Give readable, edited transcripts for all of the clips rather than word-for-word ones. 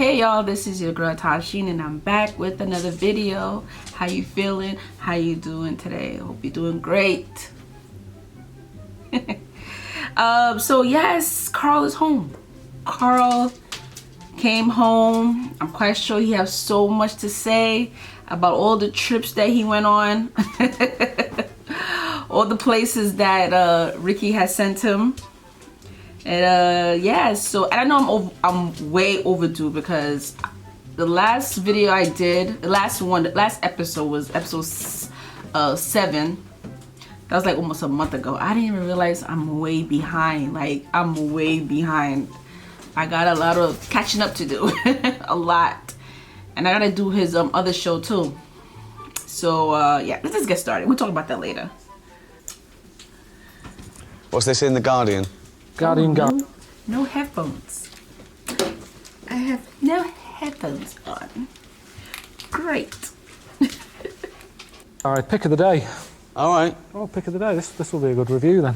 Hey y'all, this is your girl Tysheen and I'm back with another video. How you feeling? How you doing today? Hope you're doing great. So yes, Carl is home. Carl came home. I'm quite sure he has so much to say about all the trips that he went on. All the places that Ricky has sent him. And yeah, so I know I'm way overdue because the last video I did, the last episode was episode 7. That was like almost a month ago. I didn't even realize I'm way behind. Like, I'm way behind. I got a lot of catching up to do. A lot. And I gotta do his other show too. So yeah, let's just get started. We'll talk about that later. What's this in The Guardian? No headphones. I have no headphones on. Great. All right, pick of the day. All right. Oh, pick of the day. This will be a good review then.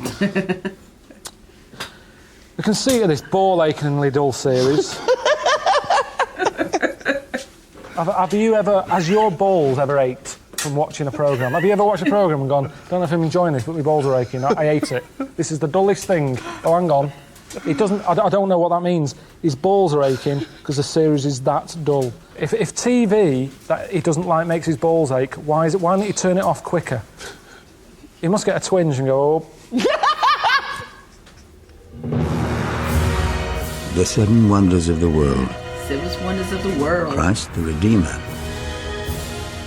We can see this ball-achingly dull series. Has your balls ever ached from watching a programme? Have you ever watched a programme and gone, don't know if I'm enjoying this, but my balls are aching. I hate it. This is the dullest thing. Oh, hang on. It doesn't. I don't know what that means. His balls are aching because the series is that dull. If TV that he doesn't like makes his balls ache, why don't you turn it off quicker? He must get a twinge and go, oh. The Seven Wonders of the World. 7 Wonders of the World. Christ the Redeemer.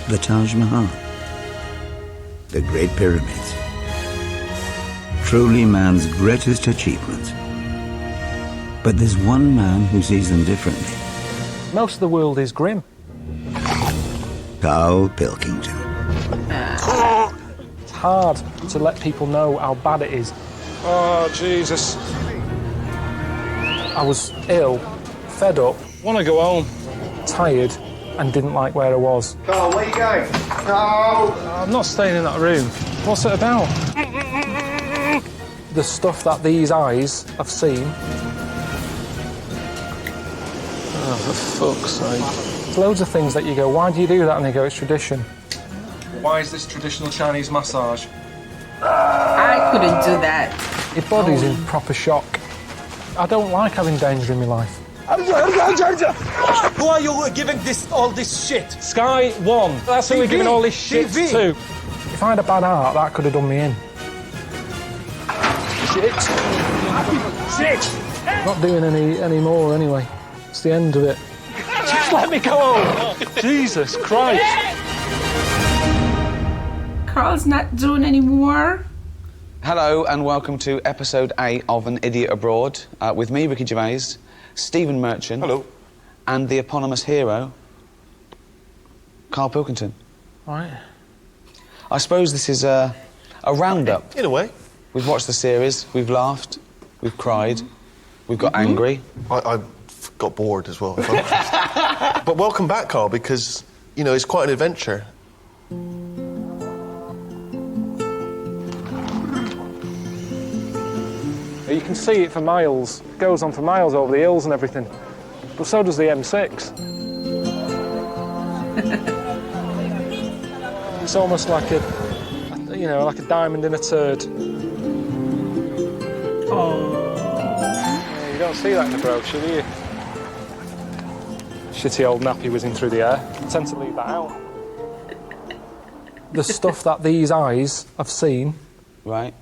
The Taj Mahal. The Great Pyramids. Truly man's greatest achievements. But there's one man who sees them differently. Most of the world is grim. Carl Pilkington. It's hard to let people know how bad it is. Oh, Jesus. I was ill, fed up, want to go home, tired, and didn't like where I was. Carl, where you going? Carl! I'm not staying in that room. What's it about? The stuff that these eyes have seen. Oh, for fuck's sake. There's loads of things that you go, why do you do that? And they go, it's tradition. Why is this traditional Chinese massage? I couldn't do that. Your body's in proper shock. I don't like having danger in my life. Who are you giving all this shit? Sky 1. That's who we're giving all this shit to. If I had a bad heart, that could have done me in. Shit! Not doing any more anyway. It's the end of it. Just let me go home! Jesus Christ! Carl's not doing any more. Hello and welcome to episode 8 of An Idiot Abroad with me, Ricky Gervais, Stephen Merchant. Hello. And the eponymous hero, Carl Pilkington. All right. I suppose this is a roundup. In a way. We've watched the series, we've laughed, we've cried, we've got angry. I got bored as well. But welcome back, Carl, because, you know, it's quite an adventure. You can see it for miles. It goes on for miles over the hills and everything. But so does the M6. It's almost like like a diamond in a turd. Oh. Yeah, you don't see that in the brochure, do you? Shitty old nappy whizzing through the air. I tend to leave that out. The stuff that these eyes have seen, Right.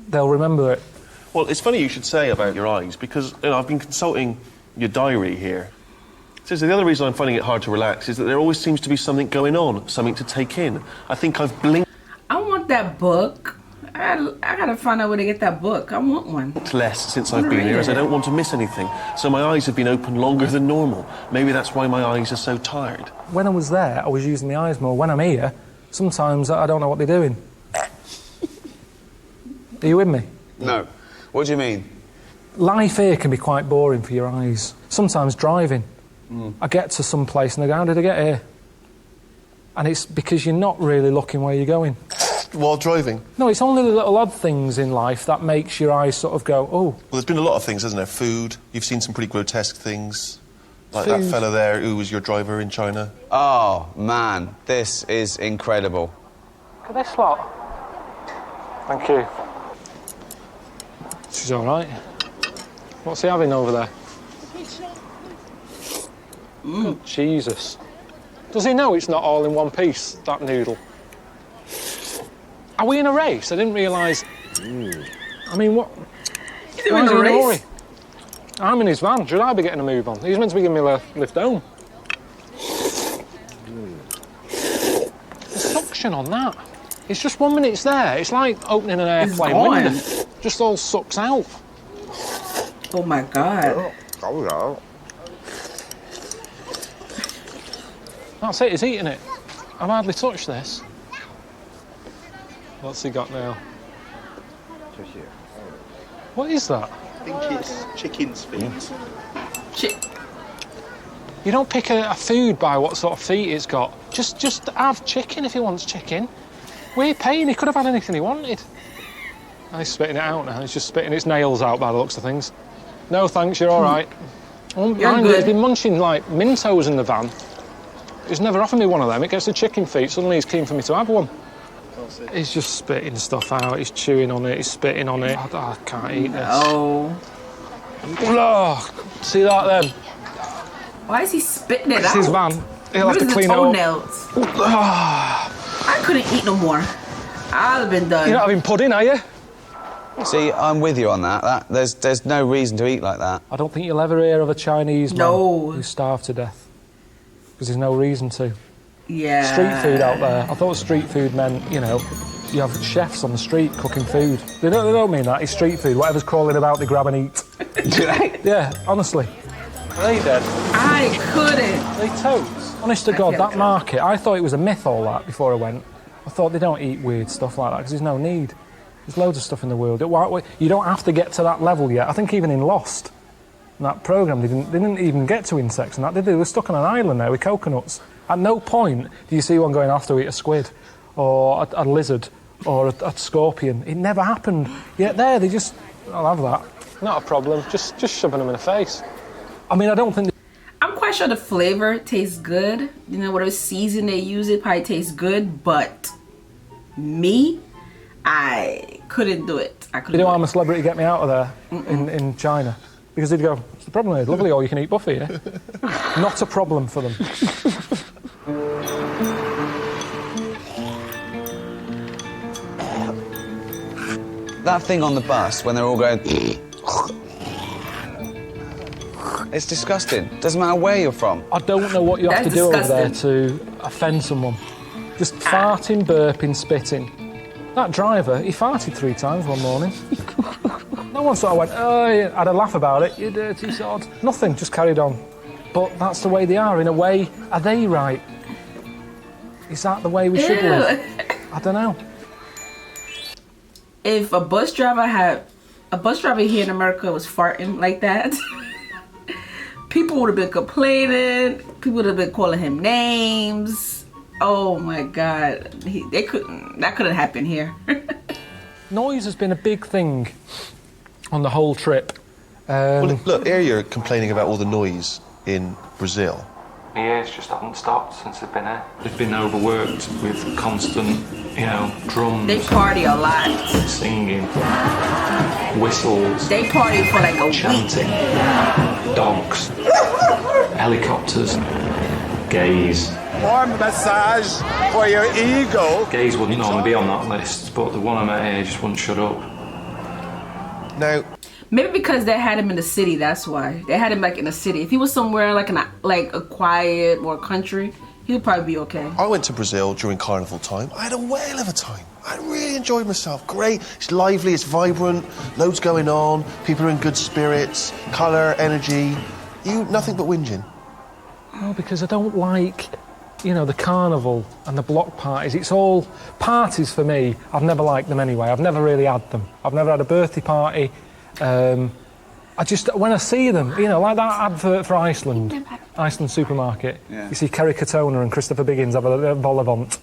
they'll remember it. Well, it's funny you should say about your eyes, because I've been consulting your diary here. So the other reason I'm finding it hard to relax is that there always seems to be something going on, something to take in. I think I've blinked I want that book. I gotta find out where to get that book. I want one. less since I've been here, as I don't want to miss anything. So my eyes have been open longer than normal. Maybe that's why my eyes are so tired. When I was there, I was using my eyes more. When I'm here, sometimes I don't know what they're doing. Are you with me? No. What do you mean? Life here can be quite boring for your eyes. Sometimes driving. I get to some place and I go, how did I get here? And it's because you're not really looking where you're going. While driving? No, it's only the little odd things in life that makes your eyes sort of go, oh. Well, there's been a lot of things, hasn't there? Food. You've seen some pretty grotesque things. Like that fella there who was your driver in China. Oh, man, this is incredible. Look at this lot. Thank you. She's all right. What's he having over there? Oh, Jesus. Does he know it's not all in one piece, that noodle? Are we in a race? I didn't realise. I mean, what? You're in a race? I'm in his van. Should I be getting a move on? He's meant to be giving me a lift home. The suction on that. It's just 1 minute it's there. It's like opening an airplane window. Just all sucks out. Oh my God. That's it, he's eating it. I've hardly touched this. What's he got now? What is that? I think it's chicken's feet. You don't pick a food by what sort of feet it's got. Just have chicken if he wants chicken. We're paying, he could have had anything he wanted. And he's spitting it out now. He's just spitting its nails out by the looks of things. No thanks, you're all right. You're good. He's been munching like Mentos in the van. He's never offered me one of them. It gets the chicken feet, suddenly he's keen for me to have one. He's just spitting stuff out, he's chewing on it, he's spitting on it. I can't eat this. Oh. See that then? Why is he spitting it It's out? his van. He'll have to clean it up. I couldn't eat no more. I'd have been done. You're not having pudding, are you? See, I'm with you on that. There's no reason to eat like that. I don't think you'll ever hear of a Chinese man who starved to death. Because there's no reason to. Yeah. Street food out there. I thought street food meant, you know, you have chefs on the street cooking food. They don't mean that. It's street food. Whatever's crawling about, they grab and eat. Do they? Yeah, honestly. Are they dead? I couldn't. Are they toads? Honest to God, that market, I thought it was a myth, all that, before I went. I thought they don't eat weird stuff like that, because there's no need. There's loads of stuff in the world. You don't have to get to that level yet. I think even in Lost, in that programme, they didn't even get to insects and that, did they? They were stuck on an island there with coconuts. At no point do you see one going, I have to eat a squid, or a lizard, or a scorpion. It never happened. Yet there, they just, I'll have that. Not a problem, just shoving them in the face. I mean, I don't think... I'm quite sure the flavor tastes good. You know, whatever season they use, it probably tastes good, but me, I couldn't do it. I couldn't. You know, I'm a celebrity, get me out of there in China. Because they'd go, what's the problem? It's lovely, all you can eat buffet, yeah? Not a problem for them. That thing on the bus when they're all going. It's disgusting. Doesn't matter where you're from. I don't know what you have to do over there to offend someone. Just farting, burping, spitting. That driver, he farted 3 times one morning. No one sort of went, oh, yeah. Had a laugh about it, you dirty sod. Nothing, just carried on. But that's the way they are. In a way, are they right? Is that the way we should live? I don't know. If a bus driver here in America was farting like that, people would have been complaining. People would have been calling him names. Oh my God, that couldn't happen here. Noise has been a big thing on the whole trip. Well, look, here you're complaining about all the noise in Brazil. My ears just haven't stopped since they've been here. They've been overworked with constant, you know, drums. They party a lot. Singing, whistles. They party for like a chanting, week. Dogs, helicopters, gays. More massage for your ego. Gays wouldn't normally be on that list, but the one I met here just wouldn't shut up. Now, maybe because they had him in the city, that's why. They had him like in the city. If he was somewhere like a quiet, more country, he would probably be okay. I went to Brazil during carnival time. I had a whale of a time. I really enjoyed myself. Great. It's lively, it's vibrant, loads going on, people are in good spirits, colour, energy. Nothing but whinging. No, because I don't like, you know, the carnival and the block parties. It's all parties for me. I've never liked them anyway. I've never really had them. I've never had a birthday party. When I see them, you know, like that advert for Iceland supermarket, you see Kerry Katona and Christopher Biggins have a vol-au-vent.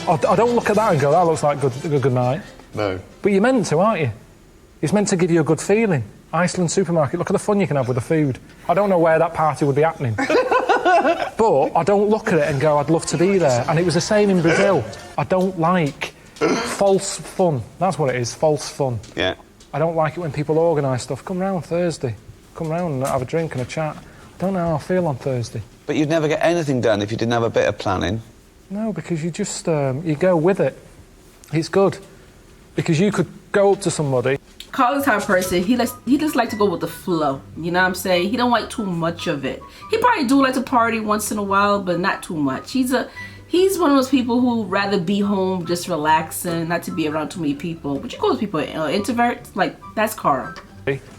I don't look at that and go, that looks like good night. No. But you're meant to, aren't you? It's meant to give you a good feeling. Iceland supermarket. Look at the fun you can have with the food. I don't know where that party would be happening. But I don't look at it and go, I'd love to be there. And it was the same in Brazil. I don't like false fun. That's what it is, false fun. Yeah. I don't like it when people organise stuff. Come round Thursday. Come round and have a drink and a chat. I don't know how I feel on Thursday. But you'd never get anything done if you didn't have a bit of planning. No, because you just, you go with it. It's good. Because you could go up to somebody. Karl is the type of person, he just like to go with the flow. You know what I'm saying? He don't like too much of it. He probably do like to party once in a while, but not too much. He's one of those people who rather be home, just relaxing, not to be around too many people. But you call those people introverts? Like, that's Karl.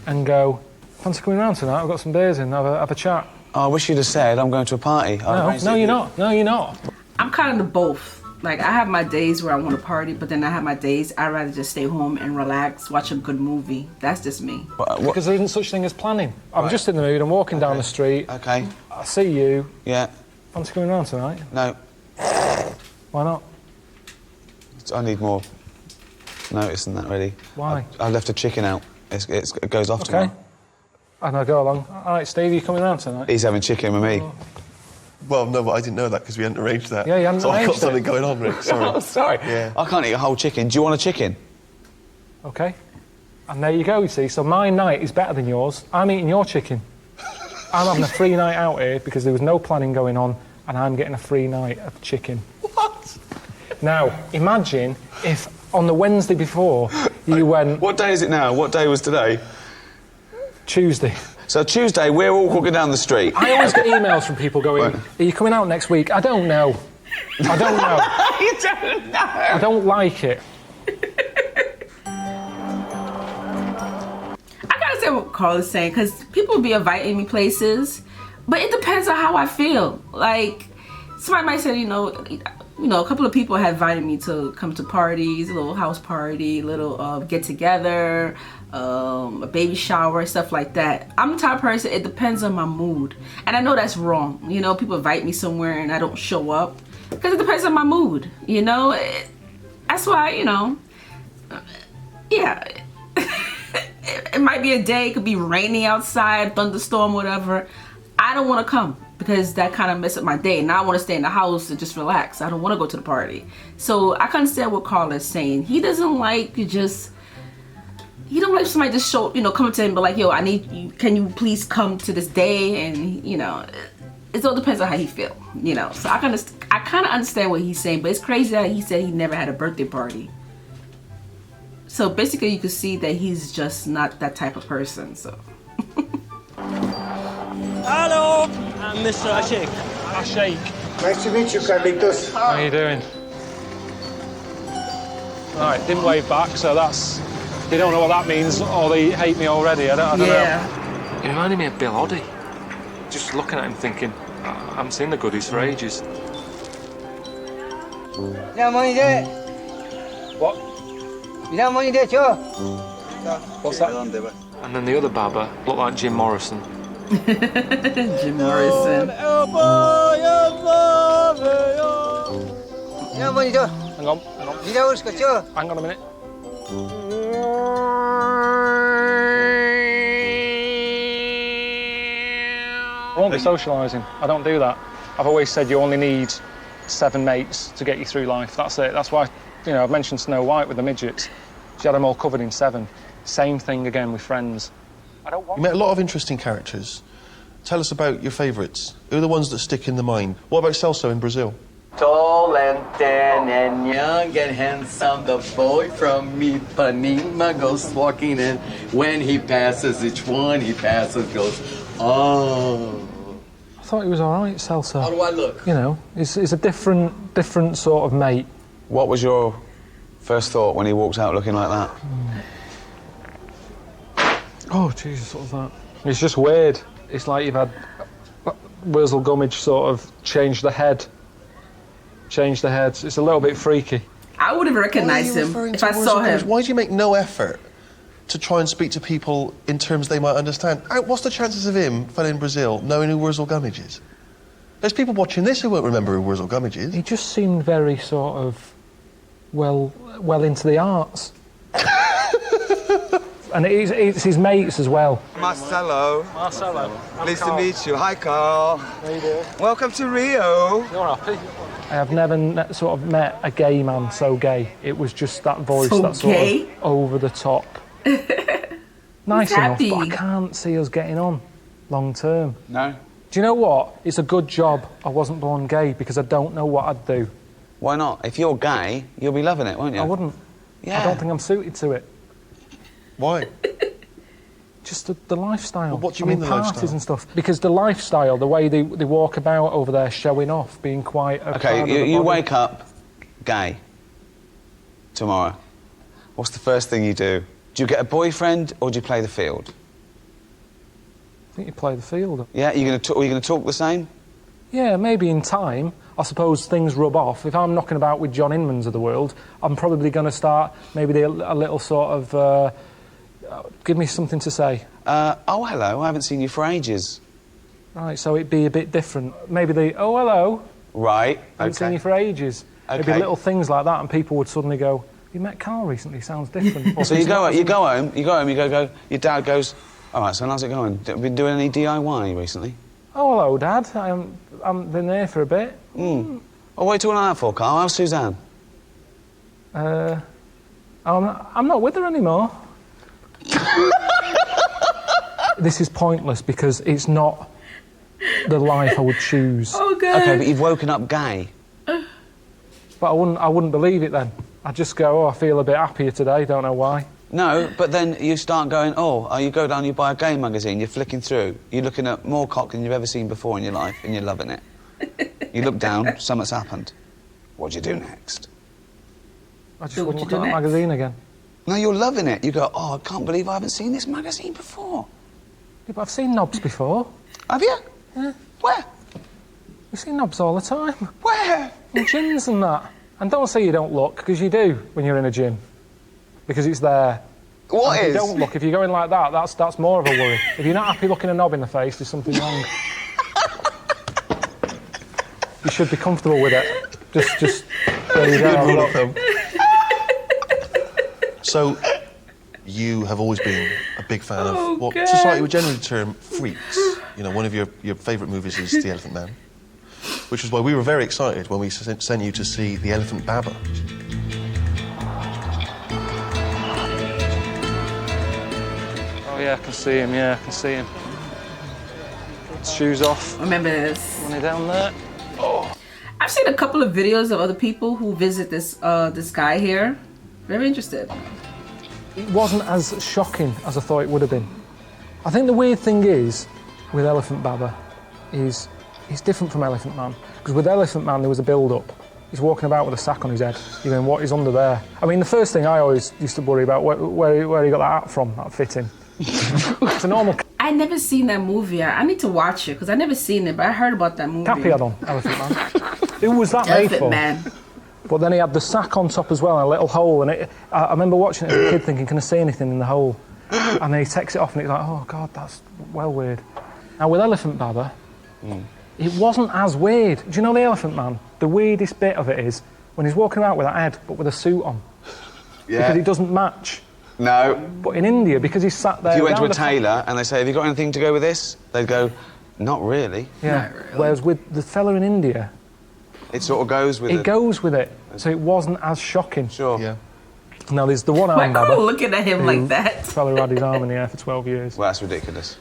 And go, fancy coming around tonight? I've got some beers in, have a chat. Oh, I wish you'd have said, I'm going to a party. No, you're not. No, you're not. I'm kind of both. Like, I have my days where I want to party, but then I have my days I'd rather just stay home and relax, watch a good movie. That's just me. Because there isn't such thing as planning. I'm just in the mood, I'm walking down the street. Okay. I see you. Yeah. Fancy coming around tonight? No. Why not? I need more notice than that, really. Why? I left a chicken out. It goes off tomorrow. And I go along. All right, Steve, are you coming around tonight? He's having chicken with me. Well, no, but I didn't know that because we hadn't arranged that. Yeah, you hadn't so I got arranged something it. going on, Rick. Sorry. Oh, sorry. Yeah. I can't eat a whole chicken. Do you want a chicken? Okay. And there you go, you see. So my night is better than yours. I'm eating your chicken. I'm having a free night out here because there was no planning going on, and I'm getting a free night of chicken. What? Now, imagine if on the Wednesday before you went... What day is it now? What day was today? Tuesday. So Tuesday, we're all walking down the street. I always get emails from people going, are you coming out next week? I don't know. I don't know. You don't know. I don't like it. I gotta understand what Karl is saying, because people be inviting me places, but it depends on how I feel. Like, somebody might say, you know, a couple of people have invited me to come to parties, a little house party, little get together, a baby shower, stuff like that. I'm the type of person, it depends on my mood. And I know that's wrong. You know, people invite me somewhere and I don't show up because it depends on my mood, you know? That's why, you know, yeah. It might be a day, it could be rainy outside, thunderstorm, whatever. I don't want to come because that kind of messes up my day. Now I want to stay in the house and just relax. I don't want to go to the party. So I can understand what Karl is saying. He doesn't like he don't like somebody just show, you know, come to him and be like, yo, I need you, can you please come to this day? And, you know, it all depends on how he feel, you know. So I kind of understand what he's saying, but it's crazy that he said he never had a birthday party. So basically you can see that he's just not that type of person, so. Hello, I'm Mr. Ashik. Ashik. Nice to meet you, Carlitos. How are you doing? Right, didn't wave back, so that's... They don't know what that means, or they hate me already. I don't know. He reminded me of Bill Oddie. Just looking at him thinking, I haven't seen the goodies for ages. What? What's that? And then the other Baba looked like Jim Morrison. Jim Morrison. Hang on. Hang on a minute. I won't be socialising. I don't do that. I've always said you only need 7 mates to get you through life. That's it. That's why, you know, I've mentioned Snow White with the midgets. She had them all covered in 7. Same thing again with friends. You met a lot of interesting characters. Tell us about your favourites. Who are the ones that stick in the mind? What about Celso in Brazil? Tall and thin and young and handsome, the boy from Ipanema goes walking, and when he passes, each one he passes goes, oh. I thought he was all right, Celso. How do I look? You know, he's a different sort of mate. What was your first thought when he walked out looking like that? Oh, Jesus, what was that? It's just weird. It's like you've had Wurzel Gummidge sort of change the head. Change the heads. It's a little bit freaky. I would have recognized him if I saw him. Why do you make no effort to try and speak to people in terms they might understand? What's the chances of him, fella in Brazil, knowing who Wurzel Gummidge is? There's people watching this who won't remember who Wurzel Gummidge is. He just seemed very sort of well into the arts. And it's his mates as well. Marcelo. Marcelo. Pleased to meet you. Hi, Carl. How you doing? Welcome to Rio. You're happy? I have never sort of met a gay man so gay. It was just that voice, So that sort gay? of over the top. Nice He's enough, happy. but I can't see us getting on long term. No? Do you know what? It's a good job I wasn't born gay because I don't know what I'd do. Why not? If you're gay, you'll be loving it, won't you? I wouldn't. Yeah. I don't think I'm suited to it. Why? Just the lifestyle. Well, what do you mean the parties lifestyle? and stuff. Because the lifestyle, the way they walk about over there showing off, being quite... Okay, you wake up gay tomorrow. What's the first thing you do? Do you get a boyfriend or do you play the field? I think you play the field. Yeah, are you going to talk the same? Yeah, maybe in time. I suppose things rub off. If I'm knocking about with John Inmans of the world, I'm probably going to start maybe a little sort of... give me something to say. Oh, hello, I haven't seen you for ages. Right, so it'd be a bit different. Maybe oh, hello. Right, I haven't seen you for ages. It'd be little things like that and people would suddenly go, you met Carl recently, sounds different. So you go home, your dad goes, all right, so how's it going? Been doing any DIY recently? Oh, hello, Dad. I've been there for a bit. Oh, what are you talking like that for, Carl? How's Suzanne? I'm not with her anymore. This is pointless because it's not the life I would choose. Oh, God. Okay, but you've woken up gay. But I wouldn't believe it then. I'd just go, oh, I feel a bit happier today, don't know why. No, but then you start going, you go down, you buy a gay magazine, you're flicking through, you're looking at more cock than you've ever seen before in your life, and you're loving it. You look down, something's happened. What do you do next? I just So what wouldn't you look do at that next? magazine again. No, you're loving it. You go, oh, I can't believe I haven't seen this magazine before. Yeah, but I've seen knobs before. Have you? Yeah. Where? You see knobs all the time. Where? In gyms and that. And don't say you don't look, because you do when you're in a gym. Because it's there. What And is? if you don't look, if you're going like that, that's more of a worry. If you're not happy looking a knob in the face, there's something wrong. You should be comfortable with it. Just there you go. Good rule of thumb. So, you have always been a big fan of what God. society would generally term freaks. You know, one of your favourite movies is The Elephant Man, which is why we were very excited when we sent you to see The Elephant Baba. Oh yeah, I can see him, I can see him. Shoes off. Remember this. Money down there. I've seen a couple of videos of other people who visit this this guy here. Very interested. It wasn't as shocking as I thought it would have been. I think the weird thing is, with Elephant Baba, is it's different from Elephant Man. Because with Elephant Man, there was a build-up. He's walking about with a sack on his head. You're going, what is under there? I mean, the first thing I always used to worry about, where he got that hat from, that fitting. It's a normal... I never seen that movie. I need to watch it because I never seen it, but I heard about that movie. Cappy had on, Elephant Man. Who was that made Elephant for? Man. But then he had the sack on top as well, and a little hole, and I remember watching it as a kid thinking, can I see anything in the hole? And then he takes it off and it's like, oh God, that's well weird. Now with Elephant Baba, it wasn't as weird. Do you know the Elephant Man? The weirdest bit of it is when he's walking around with that head, but with a suit on. Yeah. Because it doesn't match. No. But in India, because he's sat there... If you went to a round the- tailor and they say, have you got anything to go with this? They'd go, not really. Yeah. Not really. Whereas with the fella in India, It sort of goes with it. it goes with it. So it wasn't as shocking. Sure. Yeah. Now there's the one Why arm are Baba. you looking at him like that? Fella who had his arm in the air for 12 years. Well, that's ridiculous.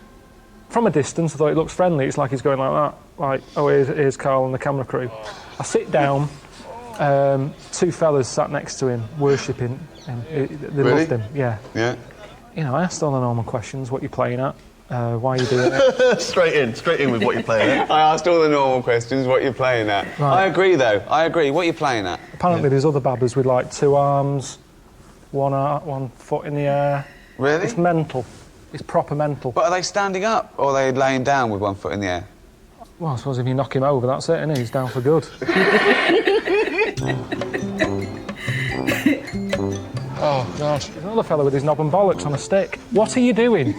From a distance, I thought it looks friendly. It's like he's going like that. Like, oh, here's Carl and the camera crew. I sit down, two fellas sat next to him, worshipping him. They Really? loved him, yeah. Yeah. You know, I asked all the normal questions. What you playing at? Why are you doing it? straight in with what you're playing at. I asked all the normal questions, what you're playing at. Right. I agree, though. I agree. What are you playing at? Apparently there's other babbas with like 2 arms, one foot in the air. Really? It's mental. It's proper mental. But are they standing up or are they laying down with 1 foot in the air? Well, I suppose if you knock him over, that's it, innit? He's down for good. Oh, God. There's another fellow with his knob and bollocks on a stick. What are you doing?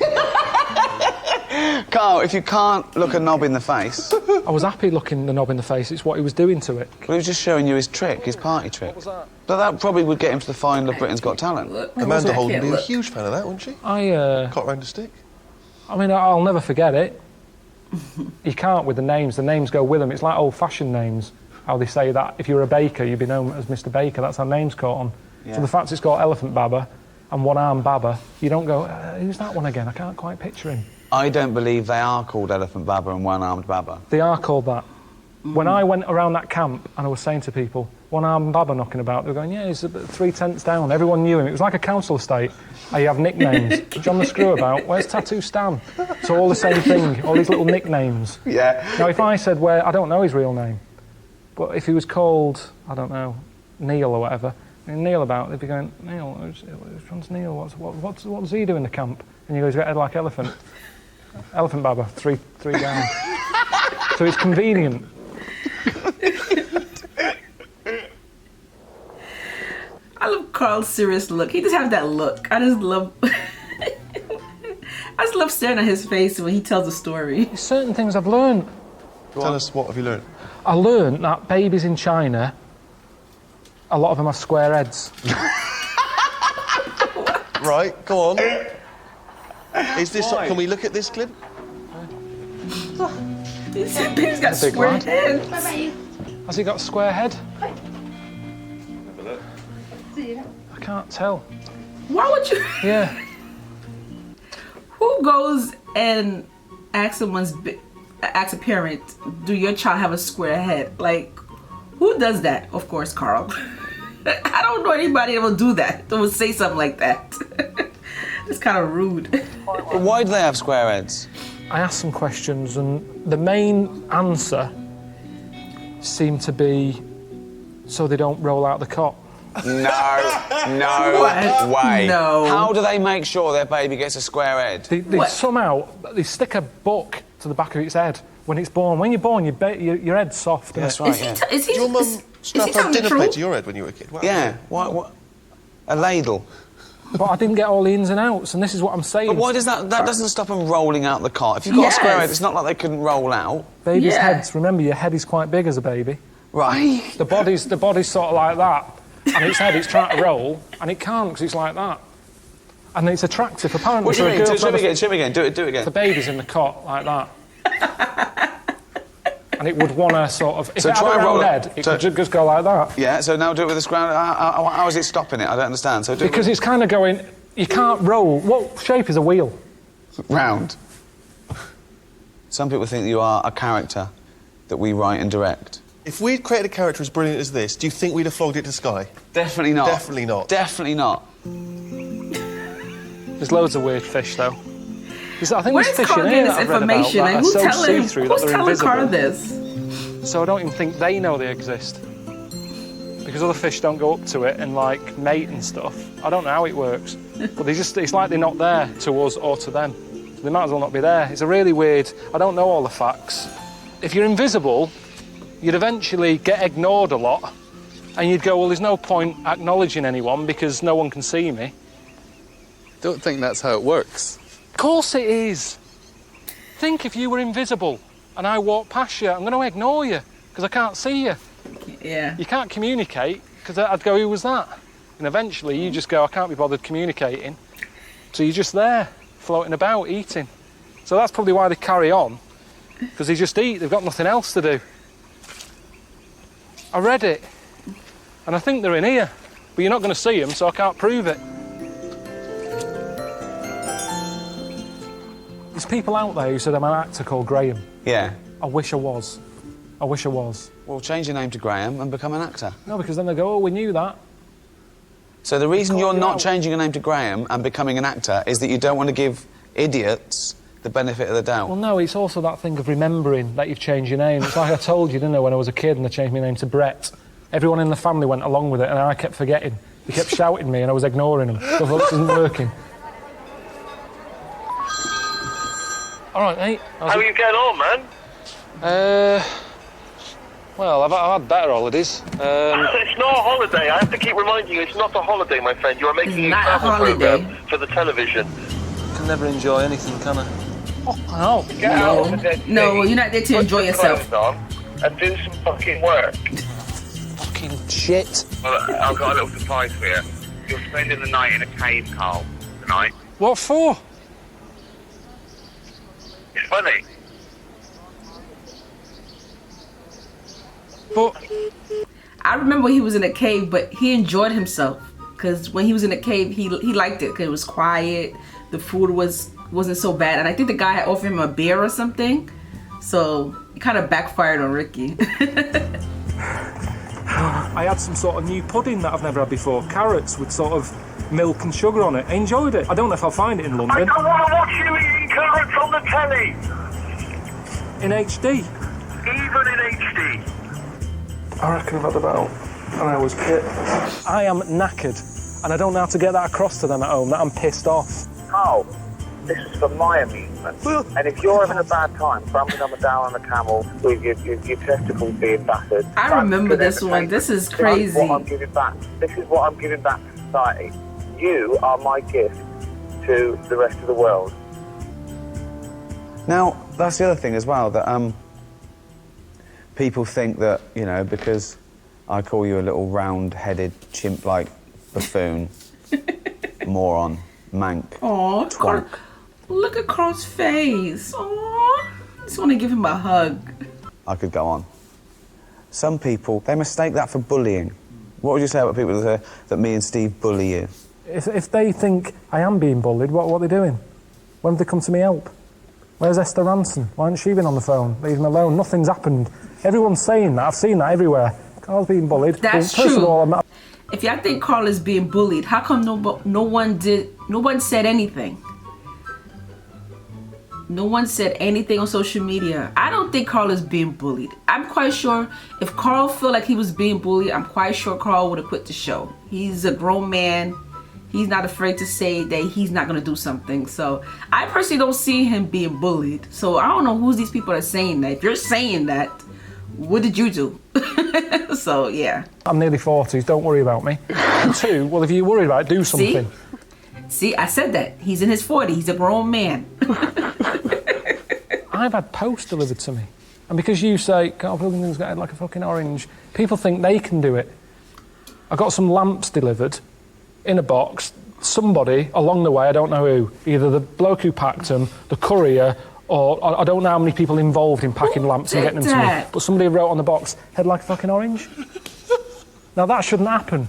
Carl, if you can't look a knob in the face... I was happy looking the knob in the face. It's what he was doing to it. Well, he was just showing you his trick, his party trick. What was that? But that probably would get him to the final of Britain's Got Talent. Amanda Holden would be a huge fan of that, wouldn't she? Caught round a stick. I mean, I'll never forget it. You can't with the names. The names go with them. It's like old-fashioned names. How they say that if you're a baker, you'd be known as Mr. Baker. That's how names caught on. Yeah. So the fact it's got Elephant Baba and One-Armed Baba, you don't go, who's that one again? I can't quite picture him. I don't believe they are called Elephant Baba and One-Armed Baba. They are called that. When I went around that camp and I was saying to people, One-Armed Baba knocking about, they were going, yeah, he's 3 tents down. Everyone knew him. It was like a council estate. You have nicknames. John the Screwabout, where's Tattoo Stan? So all the same thing, all these little nicknames. Yeah. Now, if I said I don't know his real name, but if he was called, I don't know, Neil or whatever, and Neil about, they'd be going, Neil, which one's Neil? What does he do in the camp? And you go, he's got a head like elephant. Elephant Baba, three down. So it's convenient. I love Carl's serious look. He just has that look. I just love staring at his face when he tells a story. There's certain things I've learned. Tell us, what have you learned? I learned that babies in China, a lot of them have square heads. Right, go on. Is this... Can we look at this clip? He's got square heads. Has he got a square head? I can't tell. Why would you... Yeah. Who goes and asks asks a parent, do your child have a square head? Like, who does that? Of course, Carl. I don't know anybody that will do that, that will say something like that. It's kind of rude. But why do they have square heads? I asked some questions and the main answer seemed to be so they don't roll out the cot. No way. No. How do they make sure their baby gets a square head? They somehow stick a book to the back of its head when it's born. When you're born, your head's soft. That's right. Is he Did your mum strap a dinner plate to your head when you were a kid? What Yeah. What? A ladle. But I didn't get all the ins and outs, and this is what I'm saying. But why does that doesn't stop them rolling out the cot? If you've got a square head, it's not like they couldn't roll out. Babies' heads. Remember, your head is quite big as a baby. Right. The body's sort of like that, and its head, it's trying to roll, and it can't because it's like that. And it's attractive, apparently. What do you mean? Show me again. Do it again. The baby's in the cot like that. And it would want to sort of... If it had a round head, it could just go like that. Yeah, so now do it with the square. How is it stopping it? I don't understand. So because it's kind of going... You can't roll. What shape is a wheel? Round. Some people think you are a character that we write and direct. If we'd created a character as brilliant as this, do you think we'd have flogged it to Sky? Definitely not. Definitely not. Definitely not. There's loads of weird fish, though. I think Where's there's fish Carl in here getting that this I've read about information? that And are who's so telling see-through that they're invisible. Carl this? So I don't even think they know they exist. Because other fish don't go up to it and, like, mate and stuff. I don't know how it works. But it's like they're not there to us or to them. So they might as well not be there. It's a really weird... I don't know all the facts. If you're invisible, you'd eventually get ignored a lot. And you'd go, well, there's no point acknowledging anyone because no one can see me. Don't think that's how it works. Of course it is. Think if you were invisible and I walk past you, I'm going to ignore you because I can't see you. Yeah. You can't communicate because I'd go, who was that? And eventually you just go, I can't be bothered communicating. So you're just there, floating about, eating. So that's probably why they carry on, because they just eat. They've got nothing else to do. I read it, and I think they're in here, but you're not going to see them, so I can't prove it. There's people out there who said I'm an actor called Graham. Yeah. I wish I was. I wish I was. Well, change your name to Graham and become an actor. No, because then they go, oh, we knew that. So the reason you're not changing your name to Graham and becoming an actor is that you don't want to give idiots the benefit of the doubt. Well, no, it's also that thing of remembering that you've changed your name. It's like I told you, didn't I, when I was a kid and I changed my name to Brett. Everyone in the family went along with it and I kept forgetting. They kept shouting me and I was ignoring them. So I thought, this isn't working. All right, mate. How are you getting on, man? Well, I've had better holidays. It's not a holiday. I have to keep reminding you, it's not a holiday, my friend. You are making a not a travel holiday. program for the television. You can never enjoy anything, can I? Oh, Get out of the dead sea, No, you're not there to put enjoy some yourself. clothes on and do some fucking work. fucking shit. Well, I've got a little surprise for you. You're spending the night in a cave, Carl, tonight. What for? It's funny. But I remember he was in a cave, but he enjoyed himself. Because when he was in the cave, he liked it because it was quiet. The food wasn't so bad. And I think the guy had offered him a beer or something. So it kind of backfired on Ricky. I had some sort of new pudding that I've never had before. Carrots with sort of milk and sugar on it. I enjoyed it. I don't know if I'll find it in I London. don't want to watch you eating carrots on the telly. In HD. Even in HD. I reckon I've had about an hour's kit. I am knackered, and I don't know how to get that across to them at home, that I'm pissed off. Carl, this is for my amusement. And if you're having a bad time, bumping up and down on a camel with your testicles being battered... I remember this one. This is crazy. This is what I'm giving back. This is what I'm giving back to society. You are my gift to the rest of the world. Now, that's the other thing as well, that people think that, you know, because I call you a little round-headed, chimp-like buffoon, moron, mank, Aw, twonk. Look at Carl's face. Aw, I just want to give him a hug. I could go on. Some people, they mistake that for bullying. What would you say about people that say that me and Steve bully you? If they think I am being bullied, what are they doing? When have they come to me help? Where's Esther Ranson? Why hasn't she been on the phone? Leave him alone. Nothing's happened. Everyone's saying that. I've seen that everywhere. Carl's being bullied. That's well, first true. of all, I'm not... If y'all think Carl is being bullied, how come no one said anything? No one said anything on social media. I don't think Carl is being bullied. I'm quite sure if Carl felt like he was being bullied, I'm quite sure Carl would have quit the show. He's a grown man. He's not afraid to say that he's not going to do something. So I personally don't see him being bullied. So I don't know who these people are saying that. If you're saying that, what did you do? So yeah. I'm nearly 40s, don't worry about me. And two, well, if you're worried about it, do something. See, I said that. He's in his 40s. He's a grown man. I've had post delivered to me. And because you say, Carl Pilkington's got like a fucking orange, people think they can do it. I got some lamps delivered in a box. Somebody along the way, I don't know who, either the bloke who packed them, the courier, or I don't know how many people involved in packing lamps and getting them to me. But somebody wrote on the box, head like a fucking orange. Now that shouldn't happen.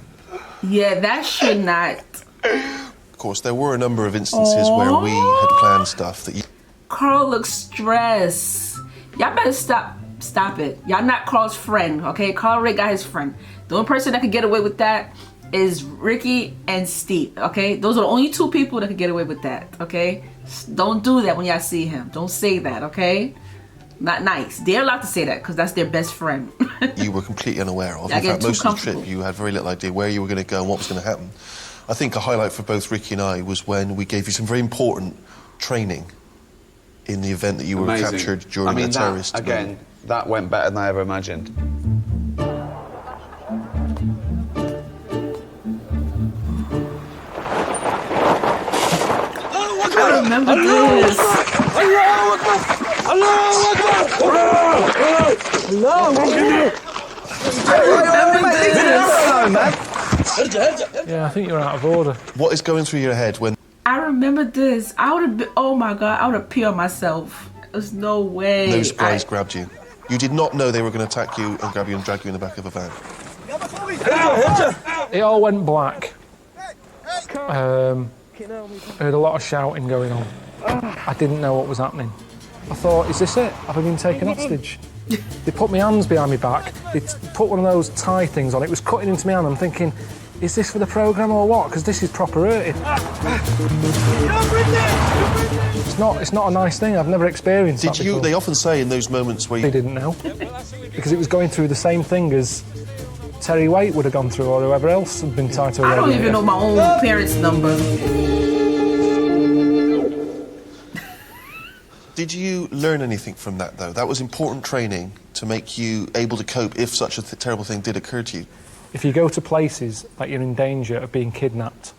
Yeah, that should not. Of course, there were a number of instances where we had planned stuff that you... Carl looks stressed. Y'all better stop it. Y'all not Carl's friend, okay? Carl already got his friend. The only person that could get away with that is Ricky and Steve, okay? Those are the only two people that could get away with that, okay? Don't do that when y'all see him. Don't say that, okay? Not nice. They're allowed to say that because that's their best friend. you were completely unaware of. In fact, most of the trip, you had very little idea where you were going to go and what was going to happen. I think a highlight for both Ricky and I was when we gave you some very important training in the event that you were captured during a terrorist. Again, that went better than I ever imagined. I remember this. Yeah, I think you're out of order. What is going through your head when... I remember this. I would have been, oh my God, I would have peed on myself. There's no way. Those guys grabbed you. You did not know they were going to attack you and grab you and drag you in the back of a van. It all went black. Heard a lot of shouting going on. I didn't know what was happening. I thought, is this it? Have I been taken hostage? They put my hands behind my back. They put one of those tie things on. It was cutting into my hand. I'm thinking, is this for the programme or what? Because this is proper hurting. It's not a nice thing. I've never experienced that before. They often say in those moments where you... They didn't know. Because it was going through the same thing as Terry Waite would have gone through or whoever else had been tied to a radiator. I don't even know my own parents' number. Did you learn anything from that, though? That was important training to make you able to cope if such a terrible thing did occur to you. If you go to places that you're in danger of being kidnapped,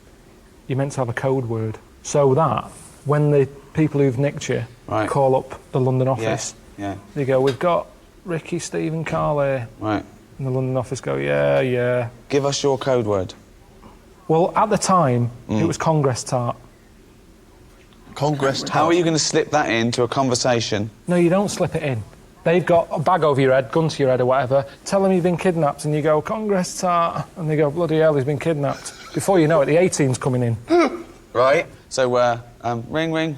you're meant to have a code word. So that when the people who've nicked you call up the London office, they go, we've got Ricky, Steve and Carl here. Right. And the London office go, yeah. Give us your code word. Well, at the time, it was Congress tart. Congress tart? How are you going to slip that into a conversation? No, you don't slip it in. They've got a bag over your head, gun to your head or whatever, tell them you've been kidnapped, and you go, Congress tart, and they go, bloody hell, he's been kidnapped. Before you know it, the A-team's coming in. Right. So, ring.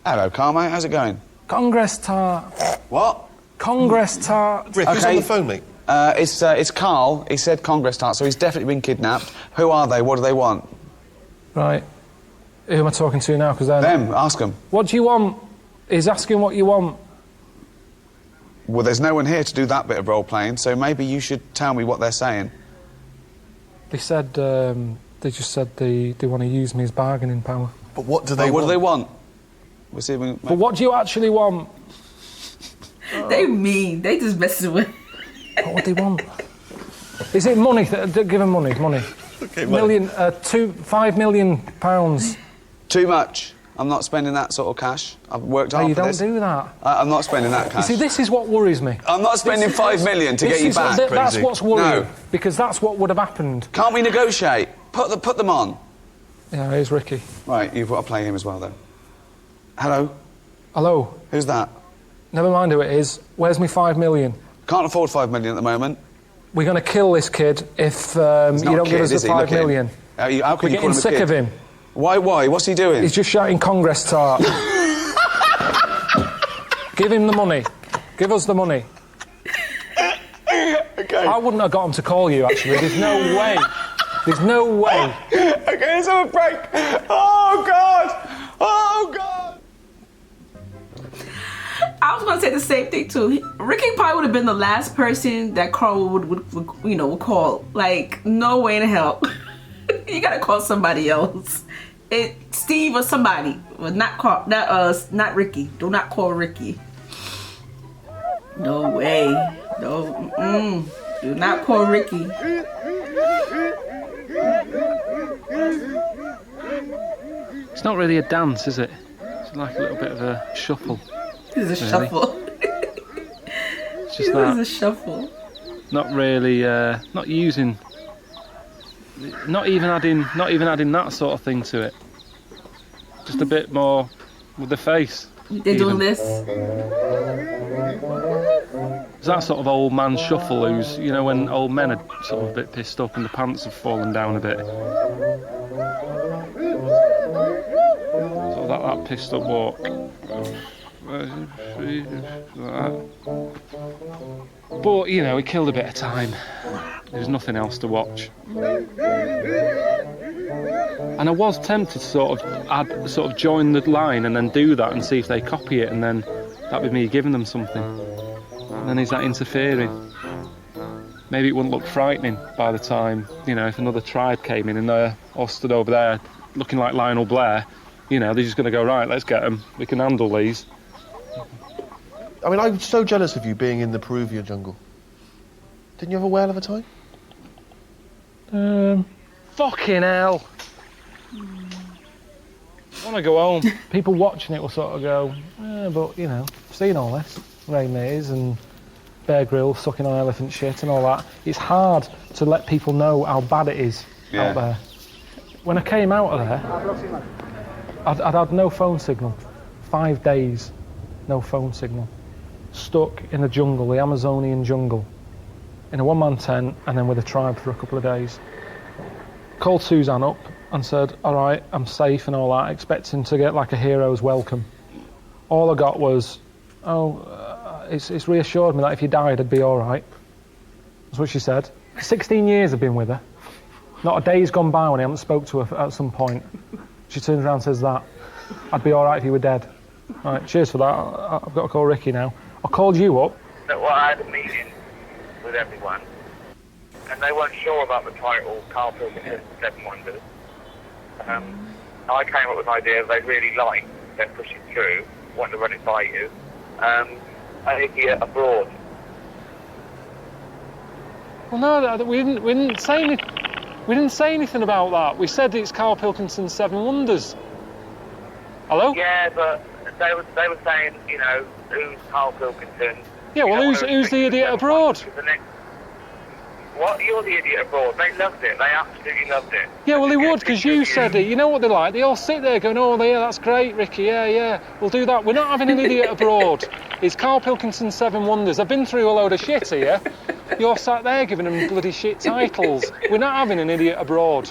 Hello, Carl, mate, how's it going? Congress tart. What? Congress tart. Rick, who's on the phone, mate? It's Carl. He said Congress tart, so he's definitely been kidnapped. Who are they? What do they want? Right. Who am I talking to now? Because them. Ask them. What do you want? He's asking what you want. Well, there's no one here to do that bit of role-playing, so maybe you should tell me what they're saying. They said, they just said they want to use me as bargaining power. But what do they want? What do they want? We'll see. But what do you actually want? They mean. They just messing with. What would they want? Is it money? Give them money. Okay, £5 million. Too much. I'm not spending that sort of cash. I've worked hard you for don't this. do that. I'm not spending that cash. You see, this is what worries me. I'm not spending $5 million to get you back. That's what's worrying. No. Because that's what would have happened. Can't we negotiate? Put them on. Yeah, here's Ricky. Right, you've got to play him as well, though. Hello? Hello? Who's that? Never mind who it is. Where's me $5 million? Can't afford $5 million at the moment. We're going to kill this kid if you don't give us the $5 million. How can We're you call getting him a sick kid? of him. Why? What's he doing? He's just shouting Congress tart. Give him the money. Give us the money. Okay. I wouldn't have got him to call you, actually. There's no way. There's no way. Okay, let's have a break. Oh, God. Oh, God. I was going to say the same thing, too. Ricky probably would have been the last person that Carl would call. Like, no way in hell. You got to call somebody else. Steve or somebody. Well, not Ricky. Do not call Ricky. No way. No. Do not call Ricky. It's not really a dance, is it? It's like a little bit of a shuffle. It's a shuffle. It's just that. It's a shuffle. Not really. Not using. Not even adding that sort of thing to it. Just a bit more with the face. They're doing this. It's that sort of old man shuffle who's, you know, when old men are sort of a bit pissed up and the pants have fallen down a bit. Sort of that pissed up walk. But, you know, he killed a bit of time. There's nothing else to watch. And I was tempted to sort of join the line and then do that and see if they copy it, and then that'd be me giving them something. And then is that interfering? Maybe it wouldn't look frightening by the time, you know, if another tribe came in and they're all stood over there looking like Lionel Blair, you know, they're just going to go, right, let's get them. We can handle these. I mean, I'm so jealous of you being in the Peruvian jungle. Didn't you have a whale of a time? Fucking hell. I want to go home. People watching it will sort of go, but, you know, I've seen all this. Ray Mays and Bear Grylls sucking on elephant shit and all that. It's hard to let people know how bad it is out there. When I came out of there, I'd had no phone signal. 5 days, no phone signal. Stuck in the jungle, the Amazonian jungle, in a one-man tent and then with a tribe for a couple of days. Called Suzanne up and said, all right, I'm safe and all that, expecting to get like a hero's welcome. All I got was, it's reassured me that if you died, I'd be all right. That's what she said. 16 years I've been with her. Not a day's gone by when I haven't spoke to her at some point. She turns around and says that. I'd be all right if you were dead. All right, cheers for that. I've got to call Ricky now. I called you up. Well, I had a meeting with everyone, and they weren't sure about the title, Carl Pilkington, Seven Wonders. I came up with an idea they really liked, then push it through, wanted to run it by you. I think you're abroad. Well, no, we didn't say anything. We didn't say anything about that. We said it's Carl Pilkington's Seven Wonders. Hello? Yeah, but they were saying, you know, who's Carl Pilkington? Yeah, well, who's the idiot abroad? What? You're the idiot abroad. They loved it. They absolutely loved it. Yeah, well, they would, because you said it. You know what they're like? They all sit there going, oh, yeah, that's great, Ricky, yeah, we'll do that. We're not having an idiot abroad. It's Carl Pilkington's Seven Wonders. I've been through a load of shit here. You're sat there giving them bloody shit titles. We're not having an idiot abroad.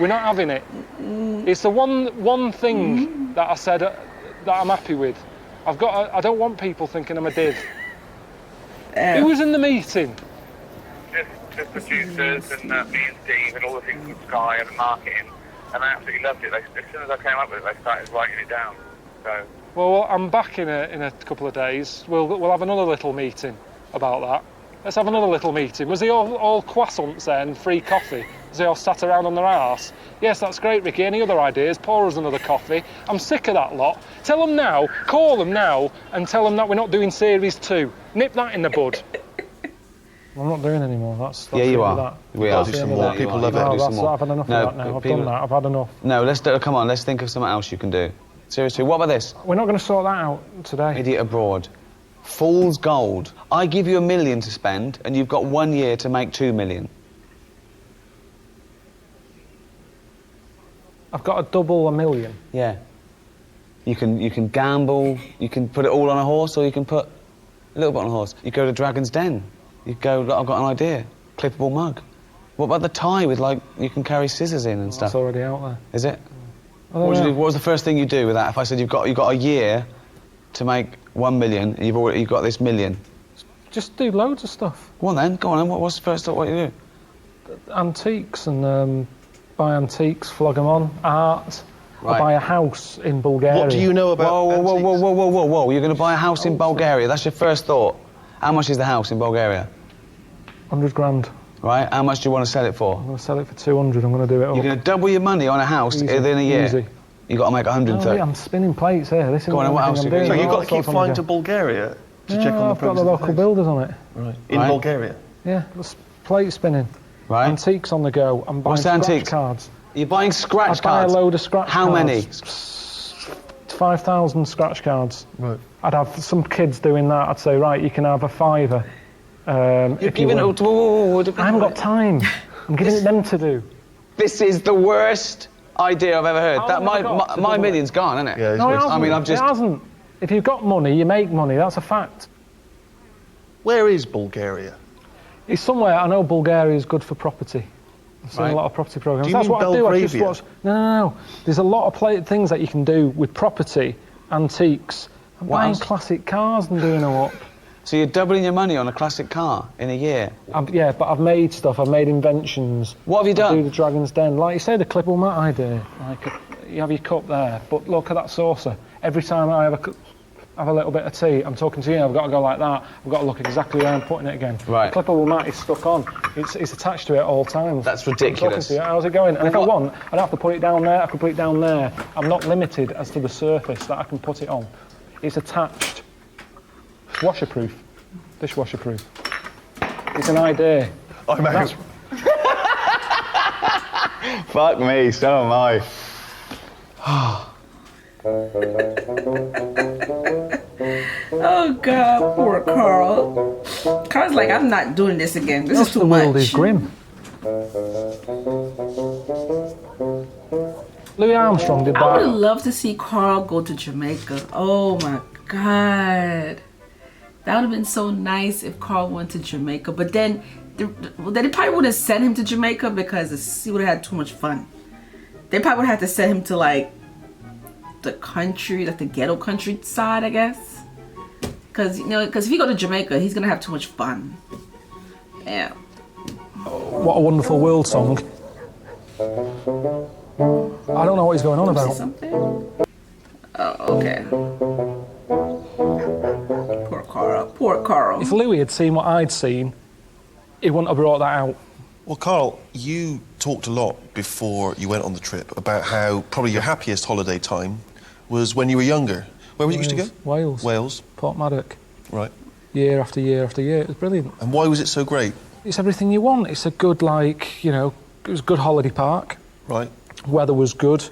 We're not having it. It's the one thing that I said that I'm happy with. I don't want people thinking I'm a div. Who was in the meeting? Just producers and me and Steve and all the things from Sky and the marketing, and I absolutely loved it. As soon as I came up with it, they started writing it down. So. Well, I'm back in a couple of days. We'll have another little meeting about that. Let's have another little meeting. Was they all croissants there and free coffee? Was they all sat around on their arse? Yes, that's great, Ricky. Any other ideas? Pour us another coffee. I'm sick of that lot. Tell them now, call them now, and tell them that we're not doing series 2. Nip that in the bud. I'm not doing any more. That's yeah, you are. That. We are. Do some more. People love it. I've had enough of that now. I've done that. I've had enough. No, come on. Let's think of something else you can do. Seriously, what about this? We're not going to sort that out today. Idiot abroad. Fool's gold. I give you $1 million to spend, and you've got 1 year to make $2 million. I've got to double $1 million. Yeah. You can gamble. You can put it all on a horse, or you can put a little bit on a horse. You go to Dragon's Den. You go, look, I've got an idea. Clippable mug. What about the tie with, like, you can carry scissors in and stuff? That's already out there. Is it? What was the first thing you do with that? If I said you've got a year to make 1 million, and you've got this million. Just do loads of stuff. Go on then. What's the first thought? What you do? Antiques and buy antiques, flog them on. Art. Right. I buy a house in Bulgaria. What do you know about Whoa. You're going to buy a house in Bulgaria. That's your first thought. How much is the house in Bulgaria? 100 grand. Right, how much do you want to sell it for? I'm going to sell it for 200, I'm going to do it up. You're going to double your money on a house within a year? Easy. You've got to make 130. No, I'm spinning plates here. This is Go on, what else I'm you doing. So you've got to keep flying to Bulgaria to check on the I've got the local builders on it. Right. In Bulgaria? Yeah, plate spinning. Right. Antiques on the go. I'm buying scratch cards. You're buying scratch cards? I buy a load of scratch cards. How many? 5,000 scratch cards. Right. I'd have some kids doing that. I'd say, right, you can have a £5. You're giving it to... I haven't got time. I'm giving it them to do. This is the worst idea I've ever heard. My million's gone, isn't it? Yeah, no, it hasn't. I mean, It hasn't. If you've got money, you make money. That's a fact. Where is Bulgaria? It's somewhere. I know Bulgaria is good for property. I've seen a lot of property programs. Do you That's mean what I do. I just Belgravia? watch. No. There's a lot of things that you can do with property, antiques. I'm buying classic cars and doing them up. So you're doubling your money on a classic car in a year? Yeah, but I've made stuff. I've made inventions. What have you done? I do the Dragon's Den. Like you say, the clippable mat idea. Like you have your cup there, but look at that saucer. Every time I have a little bit of tea, I'm talking to you, I've got to go like that. I've got to look exactly where I'm putting it again. Right. The clippable mat is stuck on. It's attached to it at all times. That's ridiculous. You, how's it going? And if I want, I don't have to put it down there. I can put it down there. I'm not limited as to the surface that I can put it on. It's attached. Washerproof. Dishwasher-proof. It's an idea. I'm out. Fuck me, so am I. Oh God, poor Carl. Carl's like, I'm not doing this again. This is too much. The world is grim. Louis Armstrong did that. I would love to see Carl go to Jamaica. Oh my God. That would have been so nice if Carl went to Jamaica. But then they probably would have sent him to Jamaica because he would have had too much fun. They probably would have had to send him to like the country, like the ghetto countryside, I guess. Because if you go to Jamaica, he's gonna have too much fun. Yeah. What a wonderful world song. I don't know what he's going on about. Something? Oh, okay. Poor Carl. If Louis had seen what I'd seen, he wouldn't have brought that out. Well, Carl, you talked a lot before you went on the trip about how probably your happiest holiday time was when you were younger. Where was it used to go? Wales. Wales. Portmaddock. Right. Year after year after year. It was brilliant. And why was it so great? It's everything you want. It's a good, it was a good holiday park. Right. Weather was good.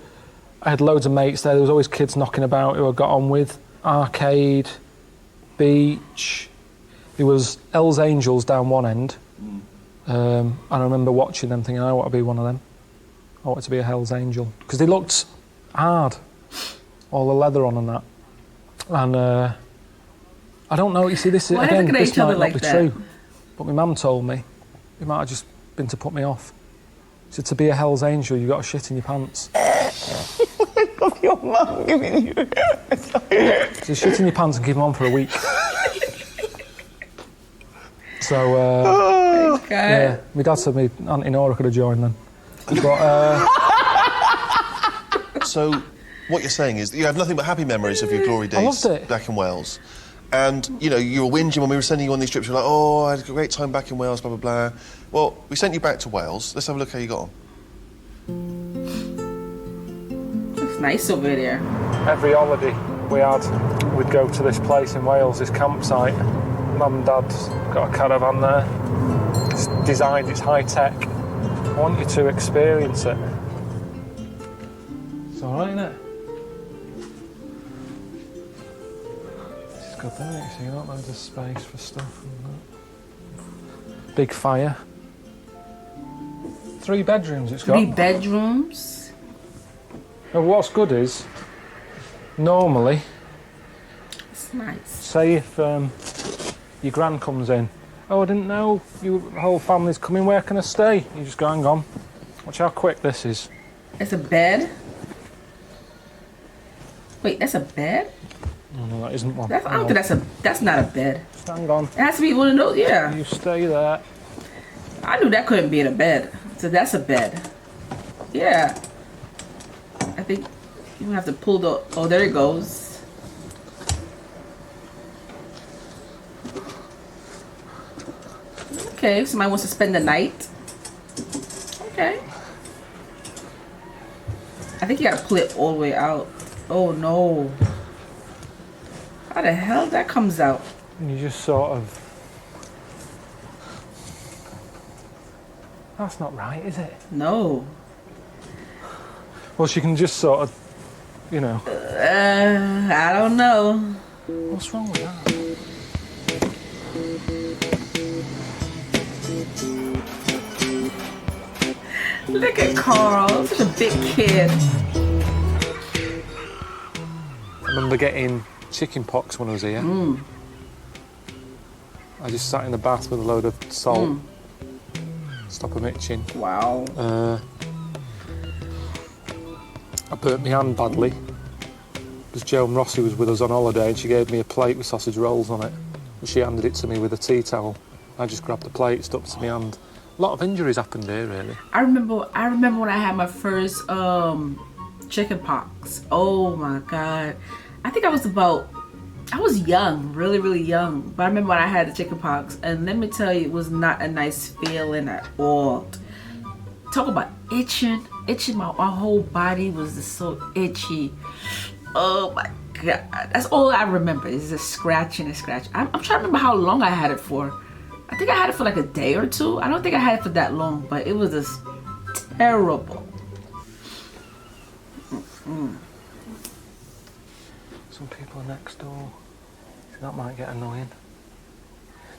I had loads of mates there. There was always kids knocking about who I got on with. Arcade, beach. There was Hell's Angels down one end. And I remember watching them thinking, I want to be one of them. I want to be a Hell's Angel. Because they looked hard. All the leather on and that. And I don't know, you see, this, again, this might not be true. But my mum told me, it might have just been to put me off. So to be a Hell's Angel, you've got to shit in your pants. Of your mum giving you... So shit in your pants and keep them on for a week. So, yeah, my dad said me Auntie Nora could have joined then. But, So, what you're saying is that you have nothing but happy memories of your glory days back in Wales. And, you know, you were whinging when we were sending you on these trips. You're like, oh, I had a great time back in Wales, blah, blah, blah. Well, we sent you back to Wales. Let's have a look how you got on. It's nice over there. every holiday we'd go to this place in Wales, this campsite. Mum and Dad's got a caravan there. It's designed, it's high-tech. I want you to experience it. It's all right, isn't it? This is good, isn't it? So you got loads of space for stuff and that. Big fire. 3 bedrooms it's got. 3 bedrooms? Now what's good is, normally, it's nice. Say if your gran comes in, oh, I didn't know your whole family's coming, where can I stay? You just go, hang on, watch how quick this is. It's a bed? Wait, that's a bed? Oh, no, that isn't one. I don't think that's not a bed. Just hang on. It has to be one of those, yeah. You stay there. I knew that couldn't be in a bed. So that's a bed. Yeah. I think you have to pull the, oh, there it goes. Okay, somebody wants to spend the night. Okay. I think you gotta pull it all the way out. Oh no. How the hell that comes out? And you just sort of... That's not right, is it? No. Well, she can just sort of, you know... I don't know. What's wrong with that? Look at Carl, such a big kid. I remember getting chicken pox when I was here. Mm. I just sat in the bath with a load of salt. Stop them itching. Wow. I burnt my hand badly because Joan Rossi was with us on holiday and she gave me a plate with sausage rolls on it. And she handed it to me with a tea towel. I just grabbed the plate, stuck it to my hand. A lot of injuries happened here, really. I remember when I had my first chicken pox. Oh my God. I think I was young, really, really young. But I remember when I had the chicken pox, and let me tell you, it was not a nice feeling at all. Talk about itching. My whole body was just so itchy. Oh my God. That's all I remember is just scratching and scratching. I'm trying to remember how long I had it for. I think I had it for like a day or 2. I don't think I had it for that long, but it was just terrible. Some people are next door. That might get annoying.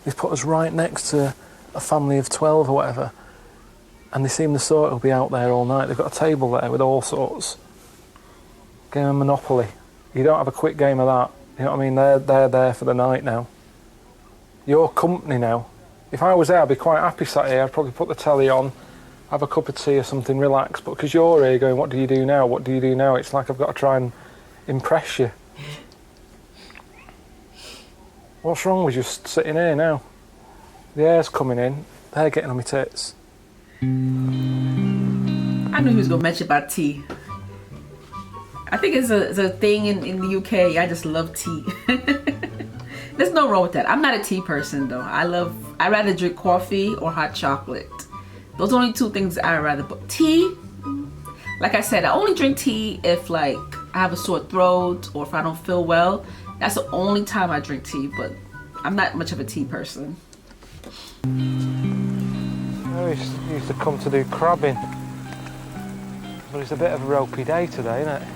They've put us right next to a family of 12 or whatever, and they seem the sort who'll be out there all night. They've got a table there with all sorts. Game of Monopoly. You don't have a quick game of that. You know what I mean? They're there for the night now. Your company now. If I was there, I'd be quite happy sat here. I'd probably put the telly on, have a cup of tea or something, relax. But because you're here going, what do you do now? What do you do now? It's like I've got to try and impress you. What's wrong with just sitting here now? The air's coming in, they're getting on my tits. I knew he was gonna mention about tea. I think it's a thing in the UK. I just love tea. There's no wrong with that. I'm not a tea person though. I rather drink coffee or hot chocolate. Those are only 2 things I'd rather. But tea, like I said, I only drink tea if like I have a sore throat or if I don't feel well. That's the only time I drink tea, but I'm not much of a tea person. I used to come to do crabbing. But it's a bit of a ropey day today, isn't it?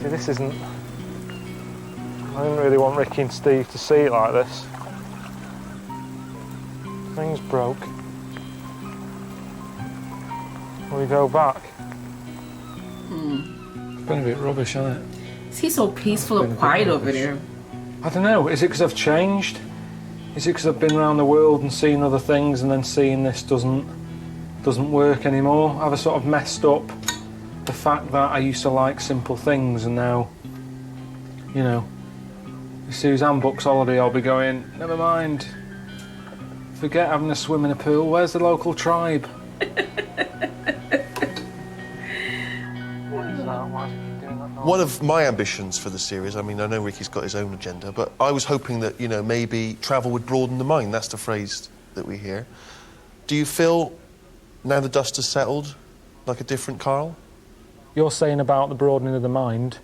See, this isn't... I didn't really want Ricky and Steve to see it like this. Things broke. Will we go back? It's been a bit rubbish, hasn't it? He's so peaceful and quiet over there. I don't know, is it because I've changed? Is it because I've been around the world and seen other things and then seeing this doesn't work anymore? Have I sort of messed up the fact that I used to like simple things and now, you know, if Suzanne books holiday, I'll be going, never mind, forget having a swim in a pool, where's the local tribe? What is that? Why is he doing that noise? One of my ambitions for the series, I mean, I know Ricky's got his own agenda, but I was hoping that, you know, maybe travel would broaden the mind. That's the phrase that we hear. Do you feel, now the dust has settled, like a different Karl? You're saying about the broadening of the mind.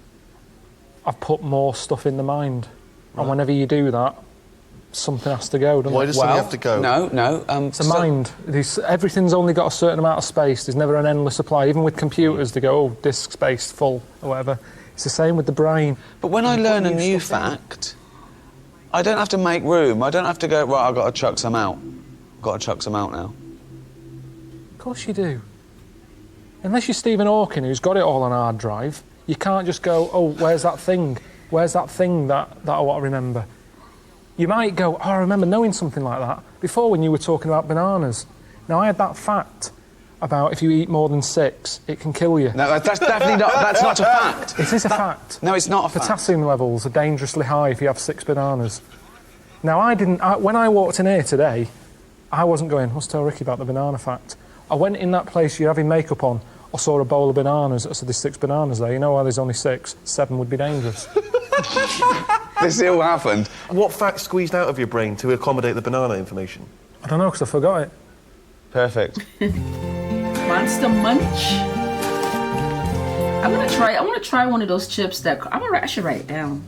I've put more stuff in the mind. Right. And whenever you do that, something has to go, doesn't it? Why does something have to go? No. It's a mind. Everything's only got a certain amount of space. There's never an endless supply. Even with computers, they go, oh, disk space full, or whatever. It's the same with the brain. But when I learn a new fact, I don't have to make room. I don't have to go, right, I've got to chuck some out. I've got to chuck some out now. Of course you do. Unless you're Stephen Hawking, who's got it all on hard drive, you can't just go, oh, where's that thing? Where's that thing that I want to remember? You might go, oh, I remember knowing something like that before when you were talking about bananas. Now, I had that fact about if you eat more than 6, it can kill you. No, that's definitely not, that's not a fact. It is a fact. No, it's not a fact. Potassium levels are dangerously high if you have 6 bananas. Now, when I walked in here today, I wasn't going, let's tell Ricky about the banana fact. I went in that place you're having makeup on, I saw a bowl of bananas, I said there's 6 bananas there, you know why there's only 6? 7 would be dangerous. This all happened. What fact squeezed out of your brain to accommodate the banana information? I don't know, because I forgot it. Perfect. Monster Munch. I want to try one of those chips that I should write it down.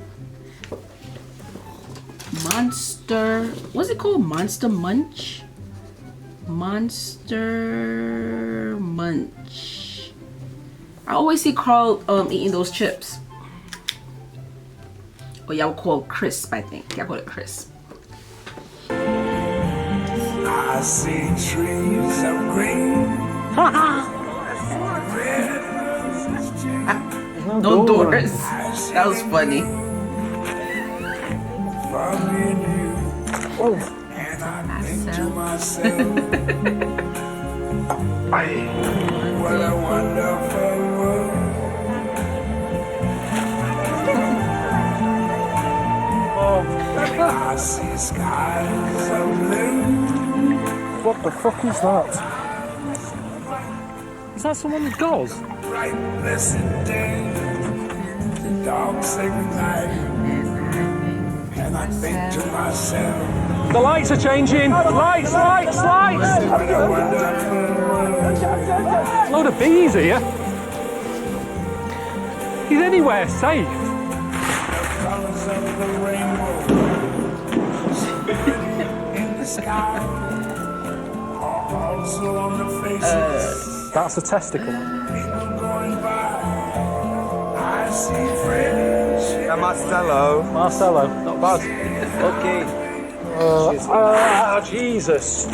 Monster, what's it called? Monster Munch? Monster Munch. I always see Karl eating those chips. Or y'all call it crisp, I think. Y'all call it crisp. I see trees of green. No doors. That was funny. Oh. And I think to myself, what a wonderful world. I see skies of blue. What the fuck is that? Is that someone's gauze? Bright, blessed day, the dark, sacred night. And I think to myself, the lights are changing! Lights! what a wonderful world. Load of bees here. Is anywhere safe? Colors of the rainbow in the sky, also on the faces. That's a testicle. People going by, I see friends. Marcelo. Marcelo, not bad. Okay. Jesus.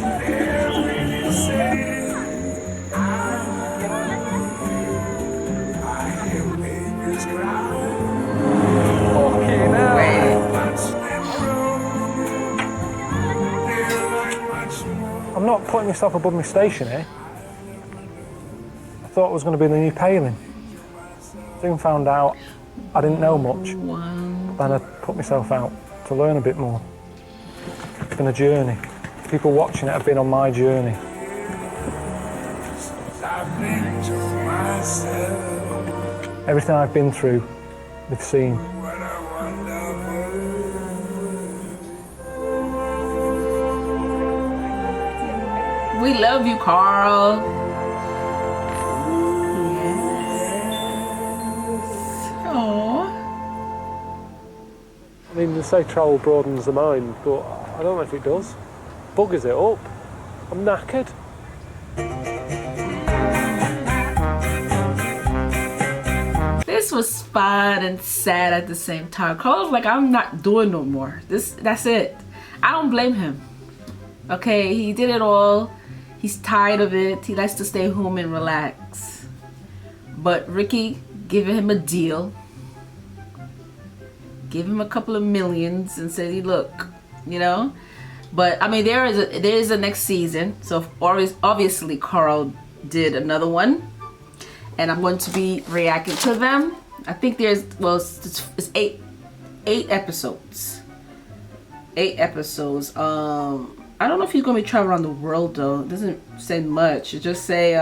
I'm not putting myself above my station here. I thought it was going to be the new paling. Soon found out I didn't know much. Then I put myself out to learn a bit more. It's been a journey. People watching it have been on my journey. Everything I've been through, they've seen. We love you, Karl. Yes. Aww. I mean, they say travel broadens the mind, but I don't know if it does. Buggers it up. I'm knackered. this was fun and sad at the same time. Carl was like, I'm not doing no more. That's it. I don't blame him. Okay, he did it all. He's tired of it. He likes to stay home and relax. But Ricky giving him a deal. Give him a couple of millions and said, hey, look, you know. But I mean, there is a next season. So obviously Carl did another one. And I'm going to be reacting to them. I think there's, well, it's eight episodes. 8 episodes. I don't know if he's going to be traveling around the world though. It doesn't say much. It just say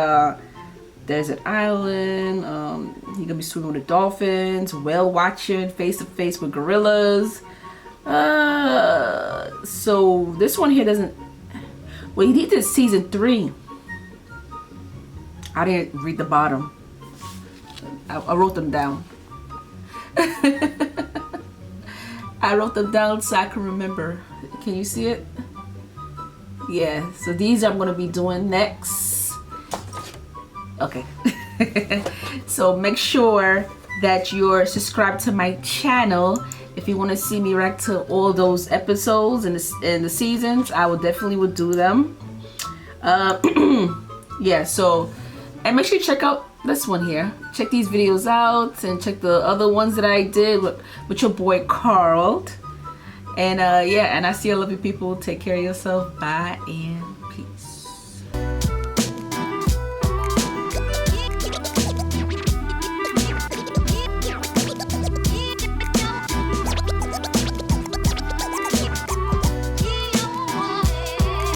desert island. He's going to be swimming with the dolphins, whale watching, face to face with gorillas. So this one here doesn't, well, he did season 3. I didn't read the bottom. I wrote them down. I wrote them down so I can remember. Can you see it? Yeah, so these I'm going to be doing next. Okay. So make sure that you're subscribed to my channel if you want to see me react to all those episodes and the seasons. I will definitely would do them. Yeah, so, and make sure you check out this one here. Check these videos out and check the other ones that I did with your boy Carl. And yeah, and I see a lot of you people. Take care of yourself. Bye and peace.